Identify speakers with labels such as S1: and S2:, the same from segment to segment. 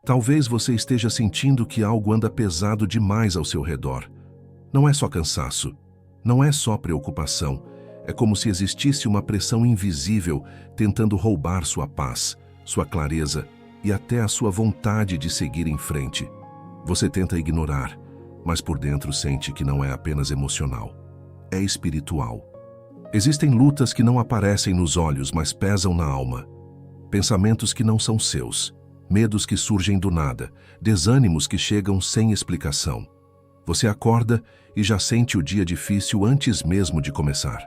S1: Talvez você esteja sentindo que algo anda pesado demais ao seu redor. Não é só cansaço, não é só preocupação. É como se existisse uma pressão invisível tentando roubar sua paz, sua clareza e até a sua vontade de seguir em frente. Você tenta ignorar, mas por dentro sente que não é apenas emocional, é espiritual. Existem lutas que não aparecem nos olhos, mas pesam na alma. Pensamentos que não são seus, medos que surgem do nada, desânimos que chegam sem explicação. Você acorda e já sente o dia difícil antes mesmo de começar.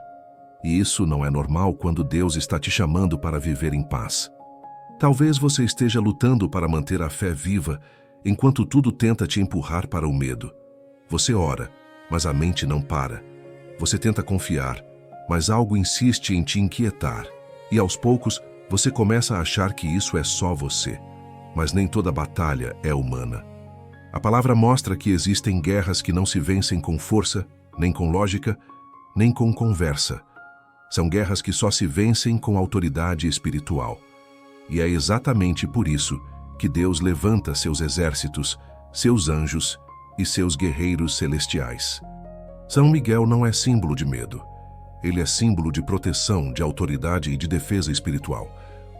S1: E isso não é normal quando Deus está te chamando para viver em paz. Talvez você esteja lutando para manter a fé viva, enquanto tudo tenta te empurrar para o medo. Você ora, mas a mente não para. Você tenta confiar, mas algo insiste em te inquietar. E aos poucos, você começa a achar que isso é só você. Mas nem toda batalha é humana. A palavra mostra que existem guerras que não se vencem com força, nem com lógica, nem com conversa. São guerras que só se vencem com autoridade espiritual. E é exatamente por isso que Deus levanta seus exércitos, seus anjos e seus guerreiros celestiais. São Miguel não é símbolo de medo. Ele é símbolo de proteção, de autoridade e de defesa espiritual.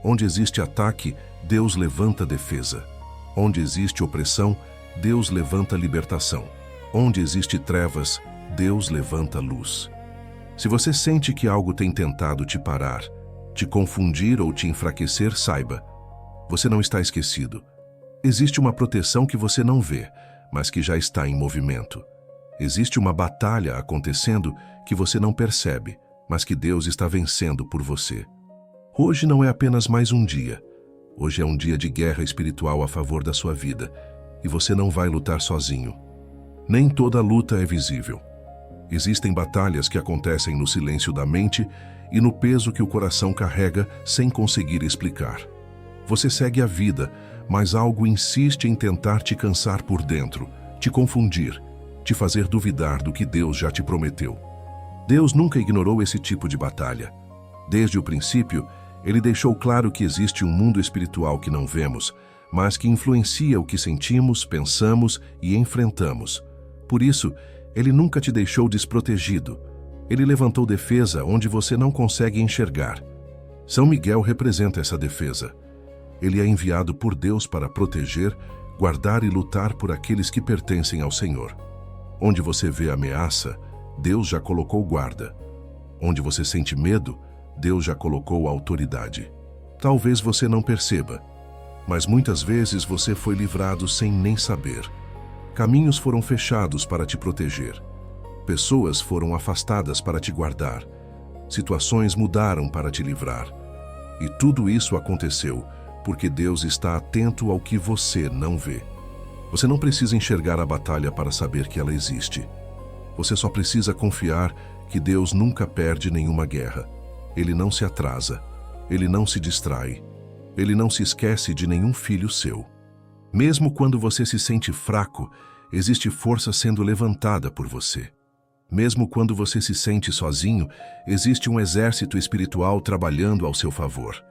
S1: Onde existe ataque, Deus levanta defesa. Onde existe opressão, Deus levanta libertação. Onde existe trevas, Deus levanta luz. Se você sente que algo tem tentado te parar, te confundir ou te enfraquecer, saiba, você não está esquecido. Existe uma proteção que você não vê, mas que já está em movimento. Existe uma batalha acontecendo que você não percebe, mas que Deus está vencendo por você. Hoje não é apenas mais um dia. Hoje é um dia de guerra espiritual a favor da sua vida, e você não vai lutar sozinho. Nem toda luta é visível. Existem batalhas que acontecem no silêncio da mente e no peso que o coração carrega sem conseguir explicar. Você segue a vida, mas algo insiste em tentar te cansar por dentro, te confundir, te fazer duvidar do que Deus já te prometeu. Deus nunca ignorou esse tipo de batalha. Desde o princípio, Ele deixou claro que existe um mundo espiritual que não vemos, mas que influencia o que sentimos, pensamos e enfrentamos. Por isso, Ele nunca te deixou desprotegido. Ele levantou defesa onde você não consegue enxergar. São Miguel representa essa defesa. Ele é enviado por Deus para proteger, guardar e lutar por aqueles que pertencem ao Senhor. Onde você vê ameaça, Deus já colocou guarda. Onde você sente medo, Deus já colocou autoridade. Talvez você não perceba, mas muitas vezes você foi livrado sem nem saber. Caminhos foram fechados para te proteger. Pessoas foram afastadas para te guardar. Situações mudaram para te livrar. E tudo isso aconteceu porque Deus está atento ao que você não vê. Você não precisa enxergar a batalha para saber que ela existe. Você só precisa confiar que Deus nunca perde nenhuma guerra. Ele não se atrasa. Ele não se distrai. Ele não se esquece de nenhum filho seu. Mesmo quando você se sente fraco, existe força sendo levantada por você. Mesmo quando você se sente sozinho, existe um exército espiritual trabalhando ao seu favor.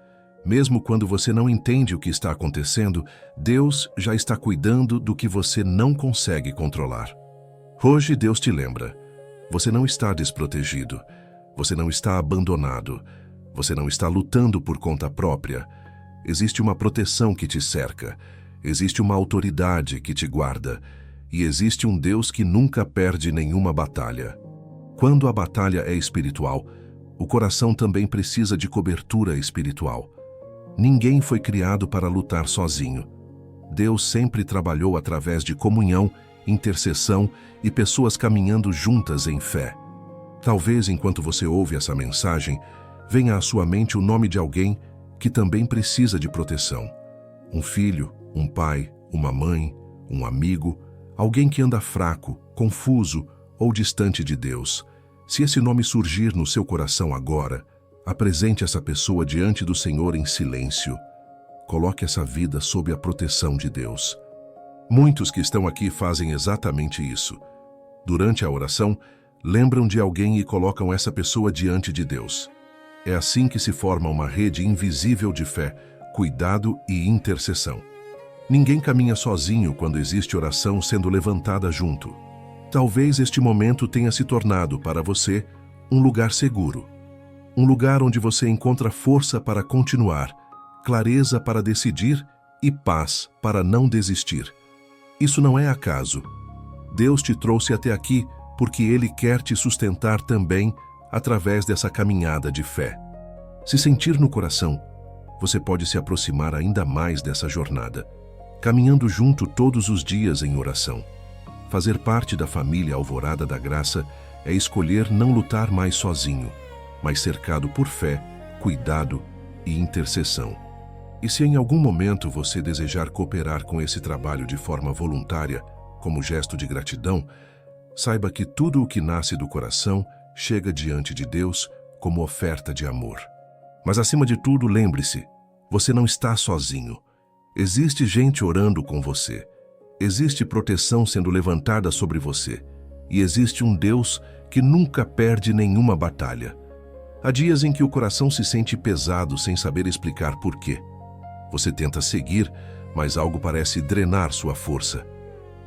S1: Mesmo quando você não entende o que está acontecendo, Deus já está cuidando do que você não consegue controlar. Hoje Deus te lembra, você não está desprotegido, você não está abandonado, você não está lutando por conta própria. Existe uma proteção que te cerca, existe uma autoridade que te guarda, e existe um Deus que nunca perde nenhuma batalha. Quando a batalha é espiritual, o coração também precisa de cobertura espiritual. Ninguém foi criado para lutar sozinho. Deus sempre trabalhou através de comunhão, intercessão e pessoas caminhando juntas em fé. Talvez enquanto você ouve essa mensagem, venha à sua mente o nome de alguém que também precisa de proteção. Um filho, um pai, uma mãe, um amigo, alguém que anda fraco, confuso ou distante de Deus. Se esse nome surgir no seu coração agora, apresente essa pessoa diante do Senhor em silêncio. Coloque essa vida sob a proteção de Deus. Muitos que estão aqui fazem exatamente isso. Durante a oração, lembram de alguém e colocam essa pessoa diante de Deus. É assim que se forma uma rede invisível de fé, cuidado e intercessão. Ninguém caminha sozinho quando existe oração sendo levantada junto. Talvez este momento tenha se tornado para você um lugar seguro. Um lugar onde você encontra força para continuar, clareza para decidir e paz para não desistir. Isso não é acaso. Deus te trouxe até aqui porque Ele quer te sustentar também através dessa caminhada de fé. Se sentir no coração, você pode se aproximar ainda mais dessa jornada, caminhando junto todos os dias em oração. Fazer parte da família Alvorada da Graça é escolher não lutar mais sozinho, mas cercado por fé, cuidado e intercessão. E se em algum momento você desejar cooperar com esse trabalho de forma voluntária, como gesto de gratidão, saiba que tudo o que nasce do coração chega diante de Deus como oferta de amor. Mas acima de tudo, lembre-se, você não está sozinho. Existe gente orando com você. Existe proteção sendo levantada sobre você. E existe um Deus que nunca perde nenhuma batalha. Há dias em que o coração se sente pesado sem saber explicar por quê. Você tenta seguir, mas algo parece drenar sua força.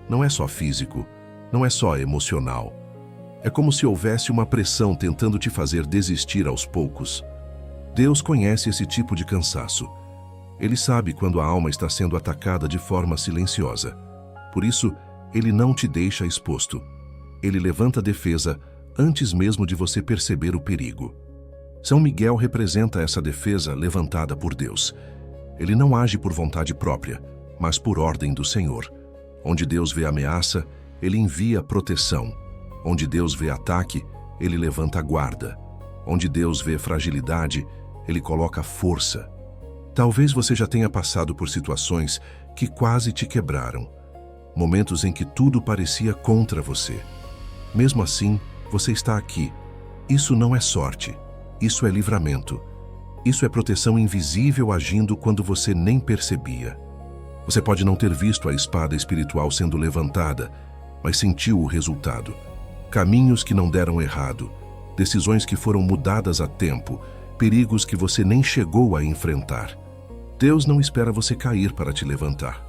S1: Não é só físico, não é só emocional. É como se houvesse uma pressão tentando te fazer desistir aos poucos. Deus conhece esse tipo de cansaço. Ele sabe quando a alma está sendo atacada de forma silenciosa. Por isso, Ele não te deixa exposto. Ele levanta a defesa antes mesmo de você perceber o perigo. São Miguel representa essa defesa levantada por Deus. Ele não age por vontade própria, mas por ordem do Senhor. Onde Deus vê ameaça, Ele envia proteção. Onde Deus vê ataque, Ele levanta a guarda. Onde Deus vê fragilidade, Ele coloca força. Talvez você já tenha passado por situações que quase te quebraram. Momentos em que tudo parecia contra você. Mesmo assim, você está aqui. Isso não é sorte. Isso é livramento. Isso é proteção invisível agindo quando você nem percebia. Você pode não ter visto a espada espiritual sendo levantada, mas sentiu o resultado. Caminhos que não deram errado, decisões que foram mudadas a tempo, perigos que você nem chegou a enfrentar. Deus não espera você cair para te levantar.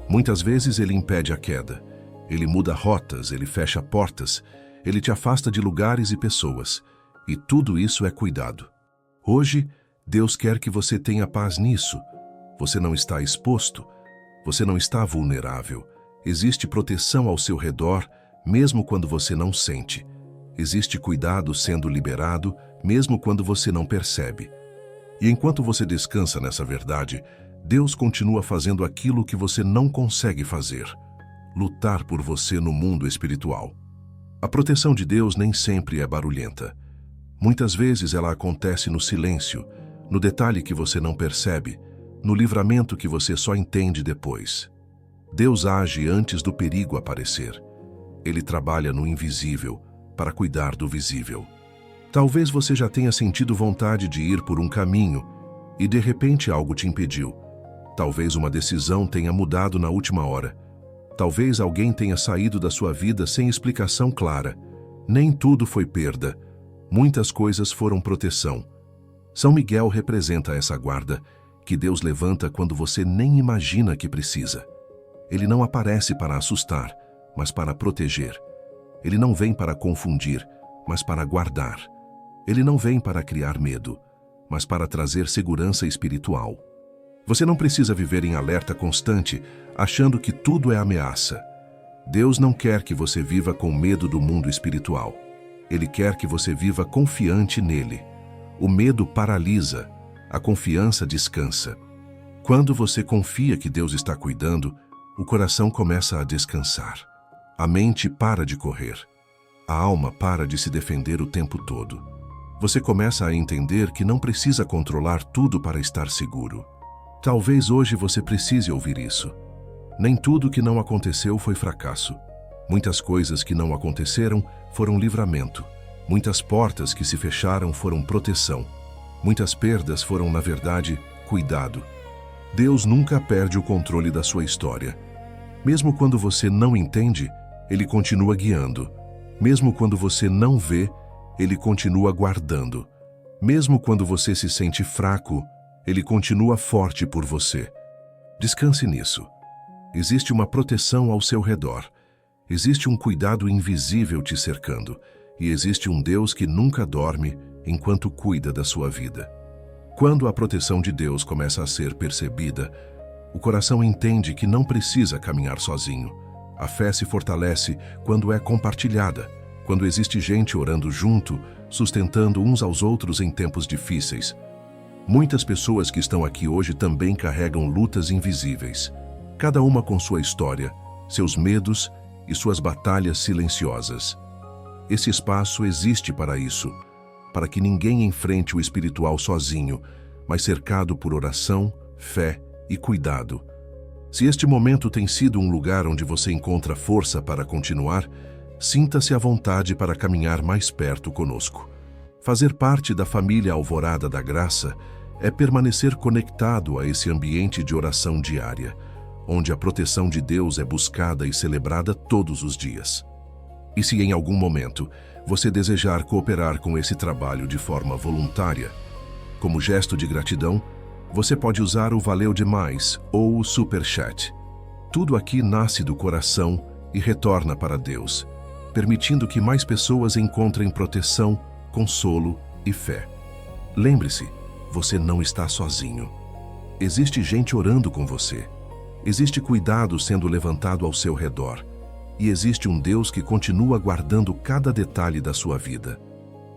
S1: Muitas vezes Ele impede a queda. Ele muda rotas, Ele fecha portas, Ele te afasta de lugares e pessoas. E tudo isso é cuidado. Hoje, Deus quer que você tenha paz nisso. Você não está exposto. Você não está vulnerável. Existe proteção ao seu redor, mesmo quando você não sente. Existe cuidado sendo liberado, mesmo quando você não percebe. E enquanto você descansa nessa verdade, Deus continua fazendo aquilo que você não consegue fazer: lutar por você no mundo espiritual. A proteção de Deus nem sempre é barulhenta. Muitas vezes ela acontece no silêncio, no detalhe que você não percebe, no livramento que você só entende depois. Deus age antes do perigo aparecer. Ele trabalha no invisível para cuidar do visível. Talvez você já tenha sentido vontade de ir por um caminho e de repente algo te impediu. Talvez uma decisão tenha mudado na última hora. Talvez alguém tenha saído da sua vida sem explicação clara. Nem tudo foi perda. Muitas coisas foram proteção. São Miguel representa essa guarda que Deus levanta quando você nem imagina que precisa. Ele não aparece para assustar, mas para proteger. Ele não vem para confundir, mas para guardar. Ele não vem para criar medo, mas para trazer segurança espiritual. Você não precisa viver em alerta constante, achando que tudo é ameaça. Deus não quer que você viva com medo do mundo espiritual. Ele quer que você viva confiante nele. O medo paralisa, a confiança descansa. Quando você confia que Deus está cuidando, o coração começa a descansar. A mente para de correr. A alma para de se defender o tempo todo. Você começa a entender que não precisa controlar tudo para estar seguro. Talvez hoje você precise ouvir isso. Nem tudo que não aconteceu foi fracasso. Muitas coisas que não aconteceram foram livramento. Muitas portas que se fecharam foram proteção. Muitas perdas foram, na verdade, cuidado. Deus nunca perde o controle da sua história. Mesmo quando você não entende, Ele continua guiando. Mesmo quando você não vê, Ele continua guardando. Mesmo quando você se sente fraco, Ele continua forte por você. Descanse nisso. Existe uma proteção ao seu redor. Existe um cuidado invisível te cercando. E existe um Deus que nunca dorme enquanto cuida da sua vida. Quando a proteção de Deus começa a ser percebida, o coração entende que não precisa caminhar sozinho. A fé se fortalece quando é compartilhada, quando existe gente orando junto, sustentando uns aos outros em tempos difíceis. Muitas pessoas que estão aqui hoje também carregam lutas invisíveis, cada uma com sua história, seus medos e suas batalhas silenciosas. Esse espaço existe para isso, para que ninguém enfrente o espiritual sozinho, mas cercado por oração, fé e cuidado. Se este momento tem sido um lugar onde você encontra força para continuar, sinta-se à vontade para caminhar mais perto conosco. Fazer parte da família Alvorada da Graça é permanecer conectado a esse ambiente de oração diária, onde a proteção de Deus é buscada e celebrada todos os dias. E se em algum momento você desejar cooperar com esse trabalho de forma voluntária, como gesto de gratidão, você pode usar o Valeu Demais ou o Super Chat. Tudo aqui nasce do coração e retorna para Deus, permitindo que mais pessoas encontrem proteção, consolo e fé. Lembre-se, você não está sozinho. Existe gente orando com você. Existe cuidado sendo levantado ao seu redor. E existe um Deus que continua guardando cada detalhe da sua vida.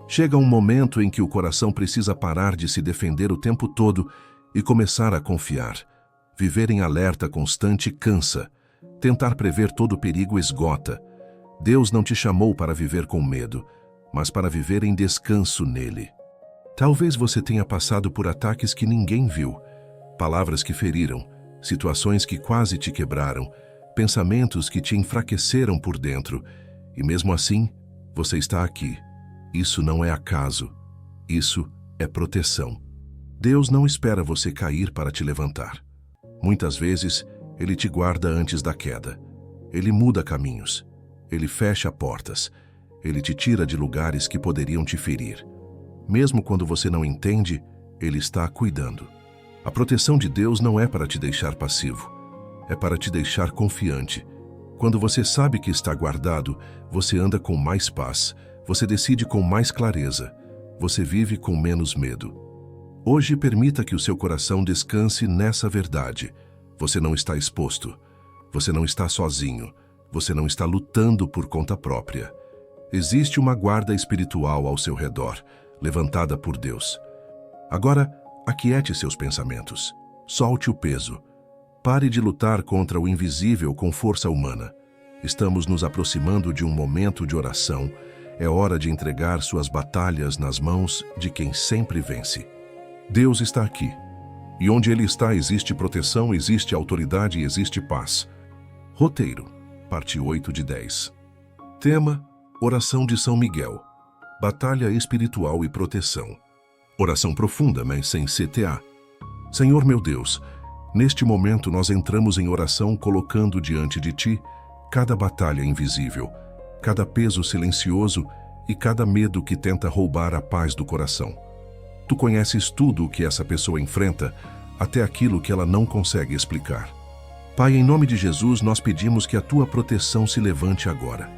S1: Chega um momento em que o coração precisa parar de se defender o tempo todo e começar a confiar. Viver em alerta constante cansa. Tentar prever todo o perigo esgota. Deus não te chamou para viver com medo, mas para viver em descanso nele. Talvez você tenha passado por ataques que ninguém viu, palavras que feriram, situações que quase te quebraram, pensamentos que te enfraqueceram por dentro, e mesmo assim, você está aqui. Isso não é acaso, isso é proteção. Deus não espera você cair para te levantar. Muitas vezes, Ele te guarda antes da queda. Ele muda caminhos. Ele fecha portas. Ele te tira de lugares que poderiam te ferir. Mesmo quando você não entende, Ele está cuidando. A proteção de Deus não é para te deixar passivo. É para te deixar confiante. Quando você sabe que está guardado, você anda com mais paz. Você decide com mais clareza. Você vive com menos medo. Hoje, permita que o seu coração descanse nessa verdade. Você não está exposto. Você não está sozinho. Você não está lutando por conta própria. Existe uma guarda espiritual ao seu redor, levantada por Deus. Agora, aquiete seus pensamentos. Solte o peso. Pare de lutar contra o invisível com força humana. Estamos nos aproximando de um momento de oração. É hora de entregar suas batalhas nas mãos de quem sempre vence. Deus está aqui. E onde Ele está existe proteção, existe autoridade e existe paz. Roteiro, parte 8 de 10. Tema: Oração de São Miguel. Batalha espiritual e proteção. Oração profunda, mas sem CTA. Senhor meu Deus, neste momento nós entramos em oração colocando diante de Ti cada batalha invisível, cada peso silencioso e cada medo que tenta roubar a paz do coração. Tu conheces tudo o que essa pessoa enfrenta, até aquilo que ela não consegue explicar. Pai, em nome de Jesus, nós pedimos que a Tua proteção se levante agora.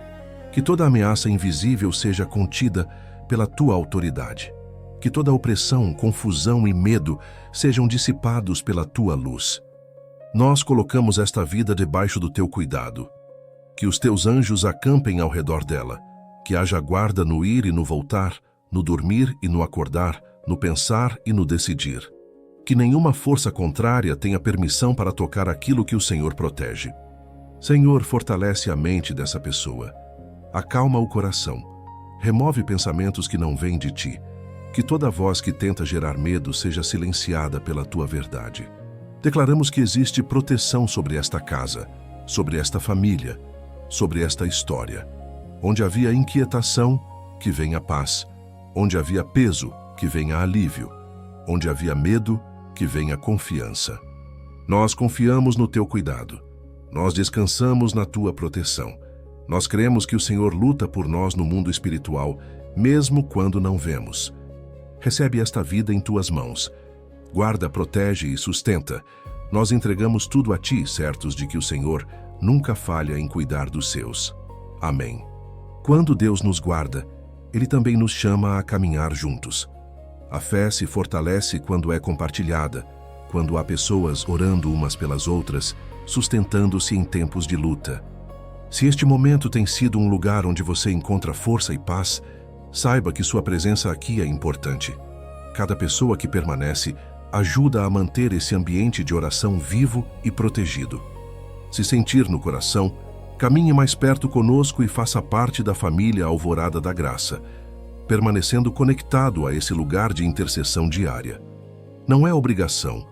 S1: Que toda ameaça invisível seja contida pela Tua autoridade. Que toda opressão, confusão e medo sejam dissipados pela Tua luz. Nós colocamos esta vida debaixo do Teu cuidado. Que os Teus anjos acampem ao redor dela. Que haja guarda no ir e no voltar, no dormir e no acordar, no pensar e no decidir. Que nenhuma força contrária tenha permissão para tocar aquilo que o Senhor protege. Senhor, fortalece a mente dessa pessoa. Acalma o coração. Remove pensamentos que não vêm de Ti. Que toda voz que tenta gerar medo seja silenciada pela Tua verdade. Declaramos que existe proteção sobre esta casa, sobre esta família, sobre esta história. Onde havia inquietação, que venha paz. Onde havia peso, que venha alívio. Onde havia medo, que venha confiança. Nós confiamos no Teu cuidado. Nós descansamos na Tua proteção. Nós cremos que o Senhor luta por nós no mundo espiritual, mesmo quando não vemos. Recebe esta vida em Tuas mãos. Guarda, protege e sustenta. Nós entregamos tudo a Ti, certos de que o Senhor nunca falha em cuidar dos seus. Amém. Quando Deus nos guarda, Ele também nos chama a caminhar juntos. A fé se fortalece quando é compartilhada, quando há pessoas orando umas pelas outras, sustentando-se em tempos de luta. Se este momento tem sido um lugar onde você encontra força e paz, saiba que sua presença aqui é importante. Cada pessoa que permanece ajuda a manter esse ambiente de oração vivo e protegido. Se sentir no coração, caminhe mais perto conosco e faça parte da família Alvorada da Graça, permanecendo conectado a esse lugar de intercessão diária. Não é obrigação,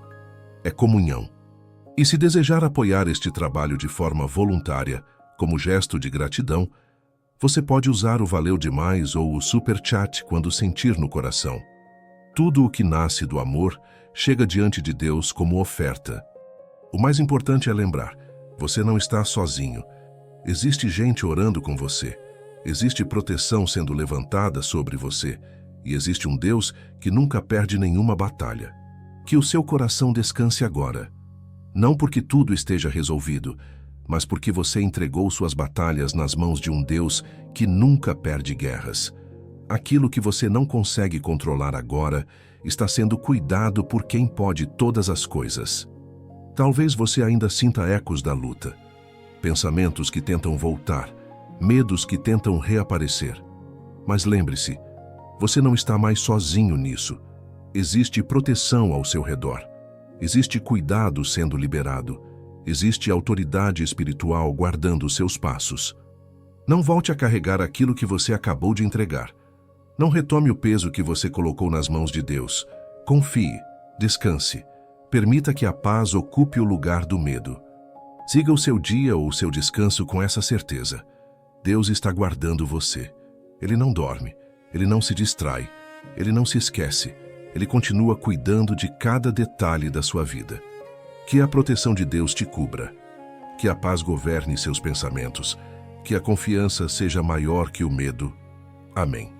S1: é comunhão. E se desejar apoiar este trabalho de forma voluntária, como gesto de gratidão, você pode usar o Valeu Demais ou o Super Chat quando sentir no coração. Tudo o que nasce do amor chega diante de Deus como oferta. O mais importante é lembrar, você não está sozinho. Existe gente orando com você. Existe proteção sendo levantada sobre você. E existe um Deus que nunca perde nenhuma batalha. Que o seu coração descanse agora. Não porque tudo esteja resolvido, mas porque você entregou suas batalhas nas mãos de um Deus que nunca perde guerras. Aquilo que você não consegue controlar agora está sendo cuidado por quem pode todas as coisas. Talvez você ainda sinta ecos da luta, pensamentos que tentam voltar, medos que tentam reaparecer. Mas lembre-se, você não está mais sozinho nisso. Existe proteção ao seu redor. Existe cuidado sendo liberado. Existe autoridade espiritual guardando os seus passos. Não volte a carregar aquilo que você acabou de entregar. Não retome o peso que você colocou nas mãos de Deus. Confie, descanse. Permita que a paz ocupe o lugar do medo. Siga o seu dia ou o seu descanso com essa certeza. Deus está guardando você. Ele não dorme, Ele não se distrai, Ele não se esquece. Ele continua cuidando de cada detalhe da sua vida. Que a proteção de Deus te cubra. Que a paz governe seus pensamentos. Que a confiança seja maior que o medo. Amém.